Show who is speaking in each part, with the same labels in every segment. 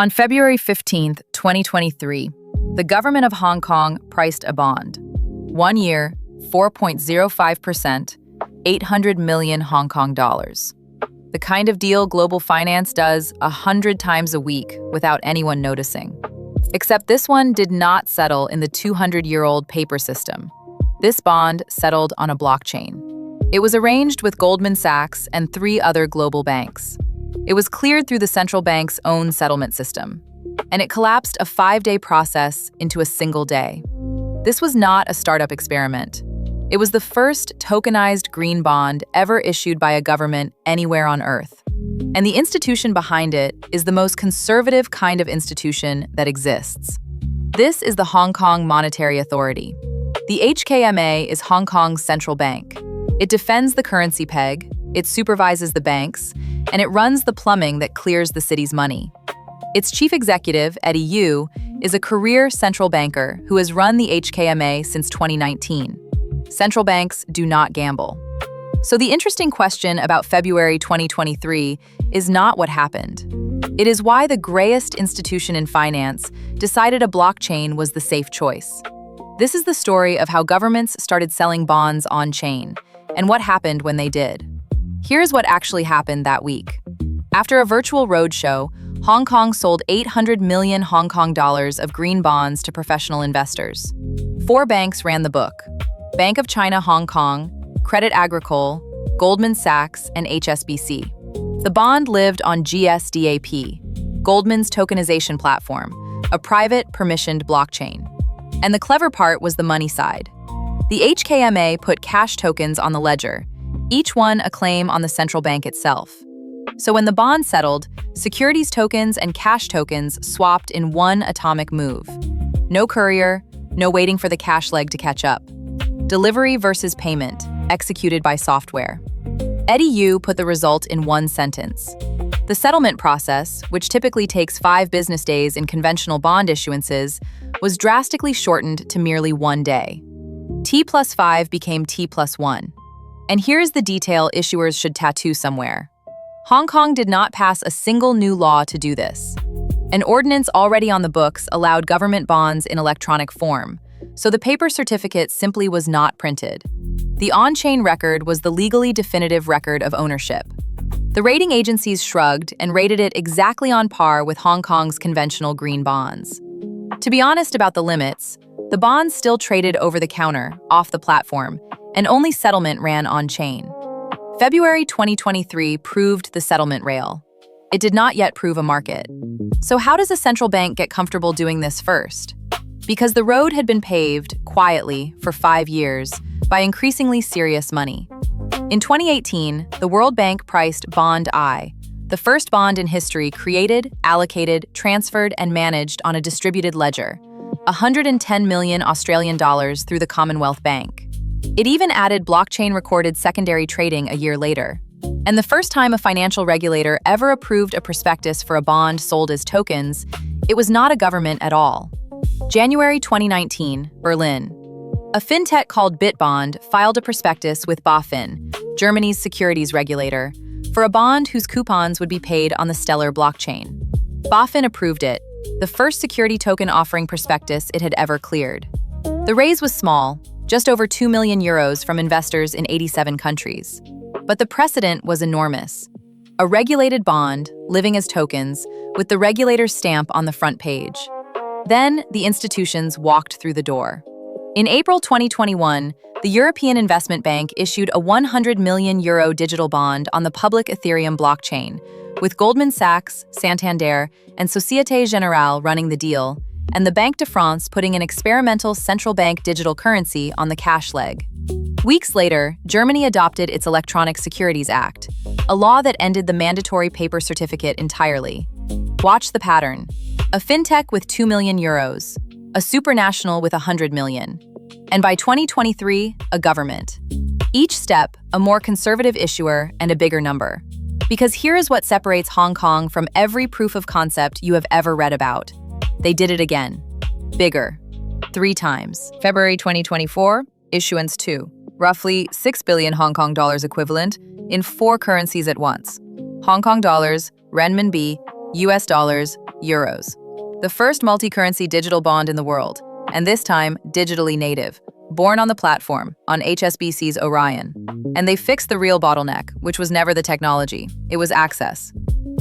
Speaker 1: On February 15, 2023, the government of Hong Kong priced a bond. 1 year, 4.05%, 800 million Hong Kong dollars. The kind of deal global finance does 100 times a week without anyone noticing. Except this one did not settle in the 200-year-old paper system. This bond settled on a blockchain. It was arranged with Goldman Sachs and 3 other global banks. It was cleared through the central bank's own settlement system, and it collapsed a 5-day process into a single day. This was not a startup experiment. It was the first tokenized green bond ever issued by a government anywhere on Earth. And the institution behind it is the most conservative kind of institution that exists. This is the Hong Kong Monetary Authority. The HKMA is Hong Kong's central bank. It defends the currency peg, it supervises the banks, and it runs the plumbing that clears the city's money. Its chief executive, Eddie Yu, is a career central banker who has run the HKMA since 2019. Central banks do not gamble. So the interesting question about February 2023 is not what happened. It is why the greyest institution in finance decided a blockchain was the safe choice. This is the story of how governments started selling bonds on-chain, and what happened when they did. Here's what actually happened that week. After a virtual roadshow, Hong Kong sold 800 million Hong Kong dollars of green bonds to professional investors. 4 banks ran the book: Bank of China Hong Kong, Credit Agricole, Goldman Sachs, and HSBC. The bond lived on GSDAP, Goldman's tokenization platform, a private, permissioned blockchain. And the clever part was the money side. The HKMA put cash tokens on the ledger, each one a claim on the central bank itself. So when the bond settled, securities tokens and cash tokens swapped in one atomic move. No courier, no waiting for the cash leg to catch up. Delivery versus payment, executed by software. Eddie Yu put the result in one sentence. The settlement process, which typically takes 5 business days in conventional bond issuances, was drastically shortened to merely 1 day. T+5 became T+1. And here's the detail issuers should tattoo somewhere. Hong Kong did not pass a single new law to do this. An ordinance already on the books allowed government bonds in electronic form, so the paper certificate simply was not printed. The on-chain record was the legally definitive record of ownership. The rating agencies shrugged and rated it exactly on par with Hong Kong's conventional green bonds. To be honest about the limits, the bonds still traded over the counter, off the platform, and only settlement ran on-chain. February 2023 proved the settlement rail. It did not yet prove a market. So how does a central bank get comfortable doing this first? Because the road had been paved, quietly, for 5 years, by increasingly serious money. In 2018, the World Bank priced Bond I, the first bond in history created, allocated, transferred, and managed on a distributed ledger, 110 million Australian dollars through the Commonwealth Bank. It even added blockchain-recorded secondary trading a year later. And the first time a financial regulator ever approved a prospectus for a bond sold as tokens, it was not a government at all. January 2019, Berlin. A fintech called Bitbond filed a prospectus with BaFin, Germany's securities regulator, for a bond whose coupons would be paid on the Stellar blockchain. BaFin approved it, the first security token offering prospectus it had ever cleared. The raise was small, just over 2 million euros from investors in 87 countries. But the precedent was enormous. A regulated bond, living as tokens, with the regulator's stamp on the front page. Then, the institutions walked through the door. In April 2021, the European Investment Bank issued a 100 million euro digital bond on the public Ethereum blockchain, with Goldman Sachs, Santander, and Société Générale running the deal, and the Banque de France putting an experimental central bank digital currency on the cash leg. Weeks later, Germany adopted its Electronic Securities Act, a law that ended the mandatory paper certificate entirely. Watch the pattern. A fintech with 2 million euros, a supranational with 100 million, and by 2023, a government. Each step, a more conservative issuer and a bigger number. Because here is what separates Hong Kong from every proof of concept you have ever read about. They did it again. Bigger. 3 times. February 2024, issuance 2. Roughly 6 billion Hong Kong dollars equivalent in 4 currencies at once. Hong Kong dollars, renminbi, US dollars, euros. The first multi-currency digital bond in the world, and this time digitally native, born on the platform on HSBC's Orion. And they fixed the real bottleneck, which was never the technology, it was access.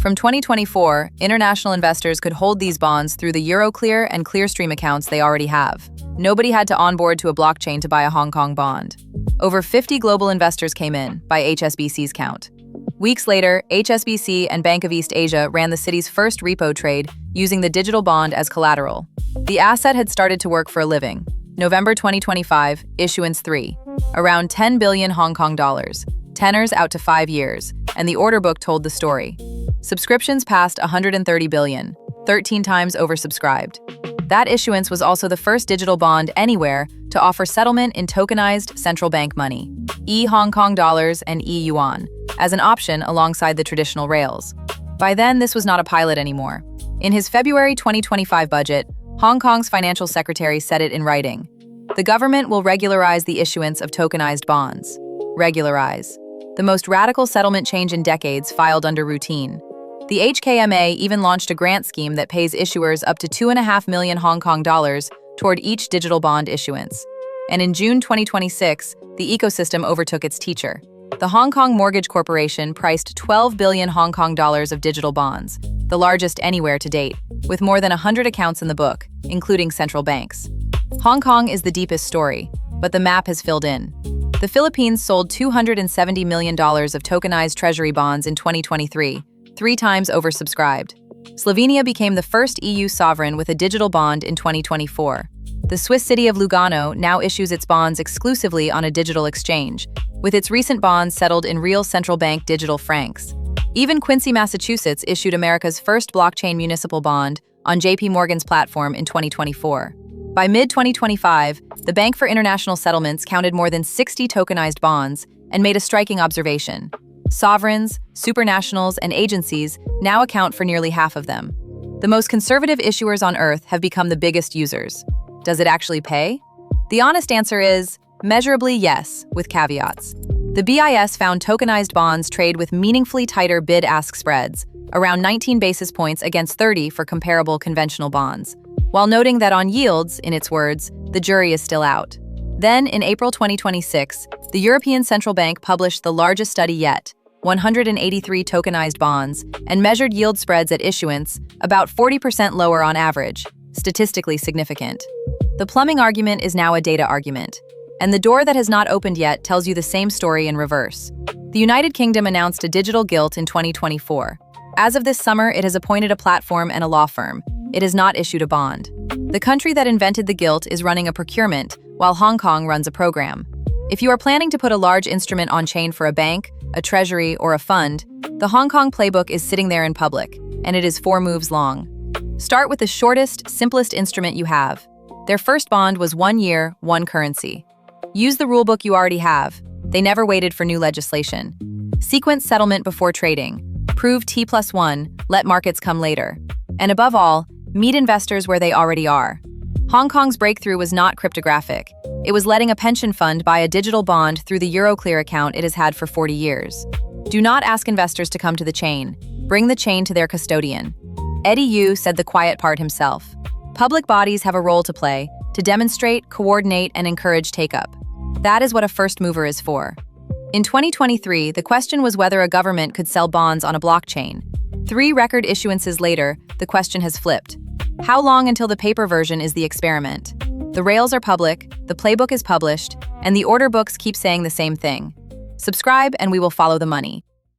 Speaker 1: From 2024, international investors could hold these bonds through the Euroclear and Clearstream accounts they already have. Nobody had to onboard to a blockchain to buy a Hong Kong bond. Over 50 global investors came in, by HSBC's count. Weeks later, HSBC and Bank of East Asia ran the city's first repo trade using the digital bond as collateral. The asset had started to work for a living. November 2025, issuance 3. Around 10 billion Hong Kong dollars, tenors out to 5 years, and the order book told the story. Subscriptions passed 130 billion, 13 times oversubscribed. That issuance was also the first digital bond anywhere to offer settlement in tokenized central bank money, e-Hong Kong dollars and e-yuan, as an option alongside the traditional rails. By then, this was not a pilot anymore. In his February 2025 budget, Hong Kong's financial secretary said it in writing. The government will regularize the issuance of tokenized bonds. Regularize. The most radical settlement change in decades filed under routine. The HKMA even launched a grant scheme that pays issuers up to 2.5 million Hong Kong dollars toward each digital bond issuance. And in June 2026, the ecosystem overtook its teacher. The Hong Kong Mortgage Corporation priced 12 billion Hong Kong dollars of digital bonds, the largest anywhere to date, with more than 100 accounts in the book, including central banks. Hong Kong is the deepest story, but the map has filled in. The Philippines sold $270 million of tokenized treasury bonds in 2023, 3 times oversubscribed. Slovenia became the first EU sovereign with a digital bond in 2024. The Swiss city of Lugano now issues its bonds exclusively on a digital exchange, with its recent bonds settled in real central bank digital francs. Even Quincy, Massachusetts issued America's first blockchain municipal bond on JP Morgan's platform in 2024. By mid-2025, the Bank for International Settlements counted more than 60 tokenized bonds and made a striking observation. Sovereigns, supranationals, and agencies now account for nearly half of them. The most conservative issuers on Earth have become the biggest users. Does it actually pay? The honest answer is, measurably yes, with caveats. The BIS found tokenized bonds trade with meaningfully tighter bid-ask spreads, around 19 basis points against 30 for comparable conventional bonds, while noting that on yields, in its words, the jury is still out. Then, in April 2026, the European Central Bank published the largest study yet, 183 tokenized bonds, and measured yield spreads at issuance, about 40% lower on average, statistically significant. The plumbing argument is now a data argument, and the door that has not opened yet tells you the same story in reverse. The United Kingdom announced a digital gilt in 2024. As of this summer, it has appointed a platform and a law firm. It has not issued a bond. The country that invented the gilt is running a procurement, while Hong Kong runs a program. If you are planning to put a large instrument on-chain for a bank, a treasury, or a fund, the Hong Kong playbook is sitting there in public, and it is 4 moves long. Start with the shortest, simplest instrument you have. Their first bond was 1 year, 1 currency. Use the rulebook you already have. They never waited for new legislation. Sequence settlement before trading. Prove T+1, let markets come later. And above all, meet investors where they already are. Hong Kong's breakthrough was not cryptographic. It was letting a pension fund buy a digital bond through the Euroclear account it has had for 40 years. Do not ask investors to come to the chain. Bring the chain to their custodian. Eddie Yu said the quiet part himself. Public bodies have a role to play, to demonstrate, coordinate, and encourage take-up. That is what a first mover is for. In 2023, the question was whether a government could sell bonds on a blockchain. 3 record issuances later, the question has flipped. How long until the paper version is the experiment? The rails are public, the playbook is published, and the order books keep saying the same thing. Subscribe and we will follow the money.